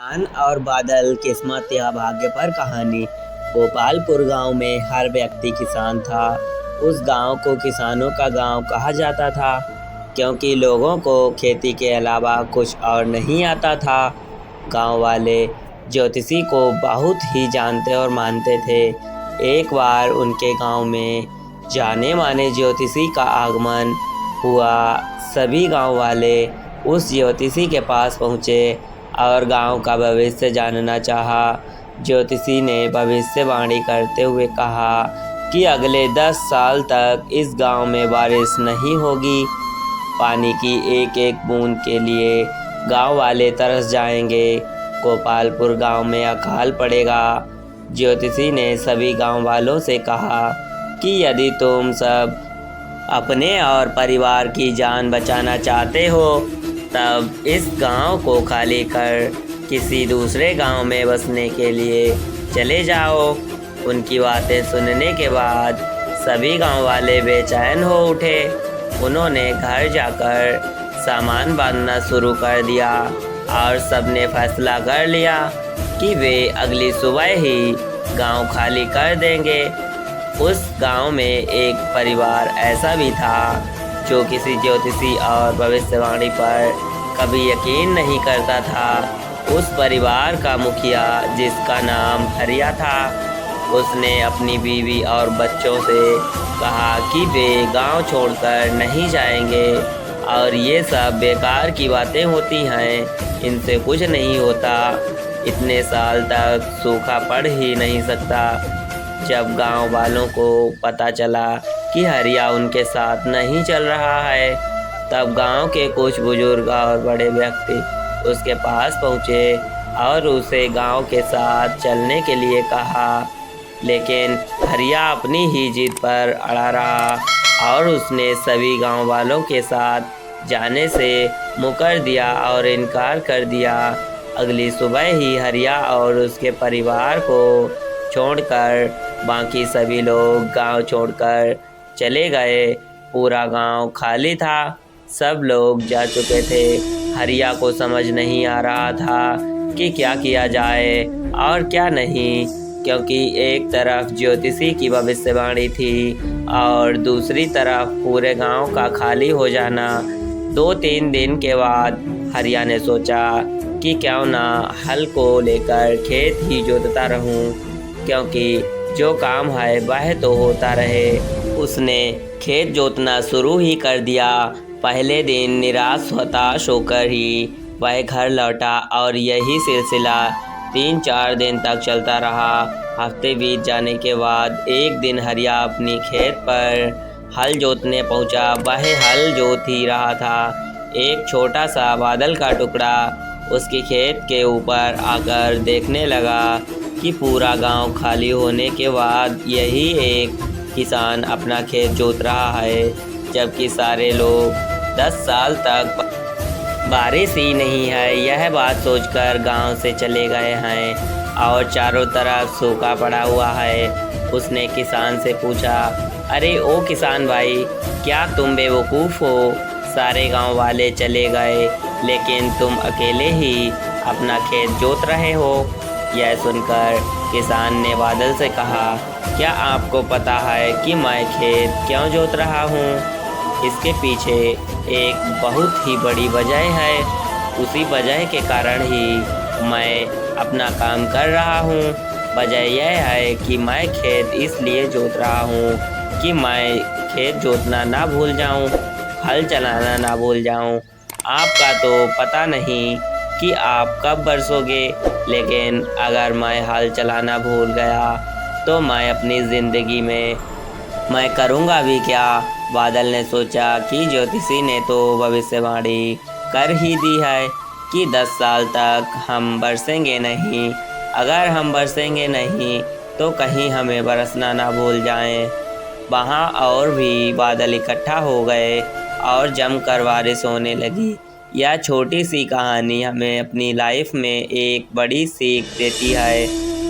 किसान और बादल, किस्मत या भाग्य पर कहानी। गोपालपुर गांव में हर व्यक्ति किसान था। उस गांव को किसानों का गांव कहा जाता था, क्योंकि लोगों को खेती के अलावा कुछ और नहीं आता था। गांव वाले ज्योतिषी को बहुत ही जानते और मानते थे। एक बार उनके गांव में जाने माने ज्योतिषी का आगमन हुआ। सभी गांव वाले उस ज्योतिषी के पास पहुँचे और गांव का भविष्य जानना चाहा। ज्योतिषी ने भविष्यवाणी करते हुए कहा कि अगले 10 साल तक इस गांव में बारिश नहीं होगी। पानी की एक एक बूंद के लिए गांव वाले तरस जाएंगे। गोपालपुर गांव में अकाल पड़ेगा। ज्योतिषी ने सभी गांव वालों से कहा कि यदि तुम सब अपने और परिवार की जान बचाना चाहते हो, तब इस गांव को खाली कर किसी दूसरे गांव में बसने के लिए चले जाओ। उनकी बातें सुनने के बाद सभी गांव वाले बेचैन हो उठे। उन्होंने घर जाकर सामान बांधना शुरू कर दिया और सबने फैसला कर लिया कि वे अगली सुबह ही गांव खाली कर देंगे। उस गांव में एक परिवार ऐसा भी था जो किसी ज्योतिषी और भविष्यवाणी पर कभी यकीन नहीं करता था। उस परिवार का मुखिया, जिसका नाम हरिया था, उसने अपनी बीवी और बच्चों से कहा कि वे गांव छोड़कर नहीं जाएंगे और ये सब बेकार की बातें होती हैं, इनसे कुछ नहीं होता। इतने साल तक सूखा पड़ ही नहीं सकता। जब गांव वालों को पता चला कि हरिया उनके साथ नहीं चल रहा है, तब गांव के कुछ बुजुर्ग और बड़े व्यक्ति उसके पास पहुँचे और उसे गांव के साथ चलने के लिए कहा। लेकिन हरिया अपनी ही जिद पर अड़ा रहा और उसने सभी गांव वालों के साथ जाने से मुकर दिया और इनकार कर दिया। अगली सुबह ही हरिया और उसके परिवार को छोड़कर बाकी सभी लोग गांव छोड़कर चले गए। पूरा गांव खाली था। सब लोग जा चुके थे। हरिया को समझ नहीं आ रहा था कि क्या किया जाए और क्या नहीं, क्योंकि एक तरफ ज्योतिषी की भविष्यवाणी थी और दूसरी तरफ पूरे गांव का खाली हो जाना। 2-3 दिन के बाद हरिया ने सोचा कि क्यों ना हल को लेकर खेत ही जोतता रहूं, क्योंकि जो काम है वह तो होता रहे। उसने खेत जोतना शुरू ही कर दिया। पहले दिन निराश हताश होकर ही वह घर लौटा और यही सिलसिला 3-4 दिन तक चलता रहा। हफ्ते बीत जाने के बाद एक दिन हरिया अपनी खेत पर हल जोतने पहुंचा। वह हल जोत ही रहा था। एक छोटा सा बादल का टुकड़ा उसके खेत के ऊपर आकर देखने लगा कि पूरा गांव खाली होने के बाद यही एक किसान अपना खेत जोत रहा है, जबकि सारे लोग 10 साल तक बारिश ही नहीं है, यह बात सोचकर गांव से चले गए हैं और चारों तरफ सूखा पड़ा हुआ है। उसने किसान से पूछा, अरे ओ किसान भाई, क्या तुम बेवकूफ़ हो? सारे गांव वाले चले गए, लेकिन तुम अकेले ही अपना खेत जोत रहे हो। यह सुनकर किसान ने बादल से कहा, क्या आपको पता है कि मैं खेत क्यों जोत रहा हूँ? इसके पीछे एक बहुत ही बड़ी वजह है। उसी वजह के कारण ही मैं अपना काम कर रहा हूँ। वजह यह है कि मैं खेत इसलिए जोत रहा हूँ कि मैं खेत जोतना ना भूल जाऊँ, हल चलाना ना भूल जाऊँ। आपका तो पता नहीं कि आप कब बरसोगे, लेकिन अगर मैं हल चलाना भूल गया तो मैं अपनी ज़िंदगी में मैं करूँगा भी क्या? बादल ने सोचा कि ज्योतिषी ने तो भविष्यवाणी कर ही दी है कि 10 साल तक हम बरसेंगे नहीं। अगर हम बरसेंगे नहीं तो कहीं हमें बरसना ना भूल जाएं। वहाँ और भी बादल इकट्ठा हो गए और जमकर बारिश होने लगी। यह छोटी सी कहानी हमें अपनी लाइफ में एक बड़ी सीख देती है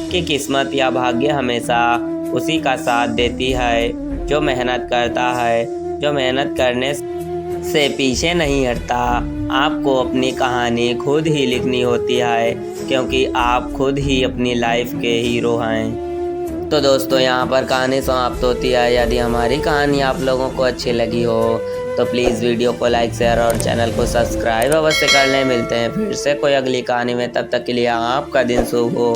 कि किस्मत या भाग्य हमेशा उसी का साथ देती है जो मेहनत करता है, जो मेहनत करने से पीछे नहीं हटता। आपको अपनी कहानी खुद ही लिखनी होती है। क्योंकि आप खुद ही अपनी लाइफ के हीरो हैं। तो दोस्तों यहाँ पर कहानी समाप्त होती है। यदि हमारी कहानी आप लोगों को अच्छी लगी हो तो प्लीज़ वीडियो को लाइक शेयर और चैनल को सब्सक्राइब अवश्य कर लें। मिलते हैं फिर से कोई अगली कहानी में, तब तक के लिए आपका दिन शुभ हो।